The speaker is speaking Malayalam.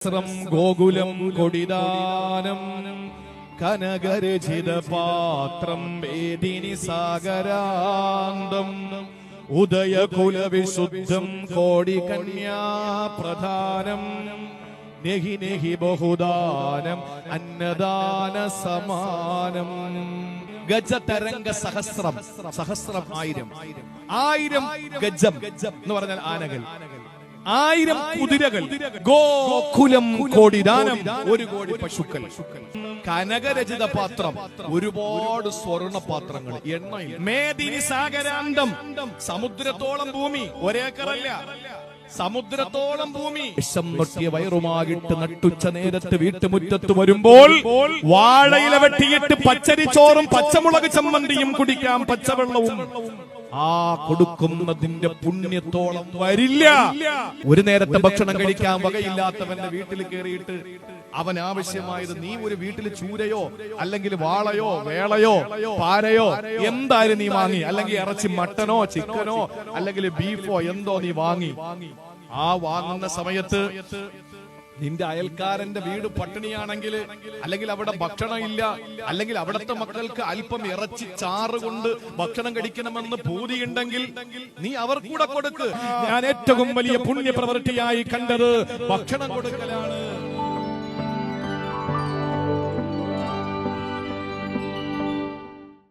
ഗോകുലം കൊടിദാനം കനകരചിത പാത്രം വേദിനി സാഗരാന്തം ഉദയകുലവിശുദ്ധം കോടി കന്യാ പ്രധാനം നെഹി നെഹി ബഹുദാനം അന്നദാന സമാനം. ഗജതരംഗ സഹസ്രം, സഹസ്രം ആയിരം, ആയിരം ഗജം എന്ന് പറഞ്ഞാൽ ആനകൾ, 1000 കുതിരകൾ, ഗോകുലം കോടിദാനം 1 കോടി പശുക്കൾ, കനകരചിത പാത്രം, ഒരുപാട് സ്വർണ്ണ പാത്രങ്ങൾ, എണ്ണയിൽ, മേദിനി സാഗരാന്തം, സമുദ്രത്തോളം ഭൂമി, 1 ഏക്കറല്ല, സമുദ്രത്തോളം ഭൂമി, വിഷം നൊട്ടിയ വയറുമായിട്ട് നട്ടുച്ച നേരത്ത് വീട്ടുമുറ്റത്ത് വരുമ്പോൾ വാഴയില വെട്ടിയിട്ട് പച്ചരിച്ചോറും പച്ചമുളക് ചമ്മന്തിയും കുടിക്കാം, പച്ചവെള്ളവും ആ കൊടുക്കുന്നതിന്റെ പുണ്യത്തോളം വരില്ല. ഒരു നേരത്തെ ഭക്ഷണം കഴിക്കാൻ വകയില്ലാത്തവന്റെ വീട്ടിൽ കയറിയിട്ട് അവൻ ആവശ്യമായത്, നീ ഒരു വീട്ടിൽ ചൂരയോ അല്ലെങ്കിൽ വാളയോ വേളയോ പാരയോ എന്തായാലും നീ വാങ്ങി, അല്ലെങ്കിൽ ഇറച്ചി മട്ടനോ ചിക്കനോ അല്ലെങ്കിൽ ബീഫോ എന്തോ നീ വാങ്ങി. ആ വാങ്ങുന്ന സമയത്ത് നിന്റെ അയൽക്കാരന്റെ വീട് പട്ടിണിയാണെങ്കിൽ, അല്ലെങ്കിൽ അവിടെ ഭക്ഷണം ഇല്ല, അല്ലെങ്കിൽ അവിടത്തെ മക്കൾക്ക് അല്പം ഇറച്ചി ചാറ് കൊണ്ട് ഭക്ഷണം കഴിക്കണമെന്ന് പൂതിയുണ്ടെങ്കിൽ നീ അവർ കൂടെ കൊടുക്ക്. ഞാൻ ഏറ്റവും വലിയ പുണ്യപ്രവൃത്തിയായി കണ്ടത് ഭക്ഷണം കൊടുക്കലാണ്.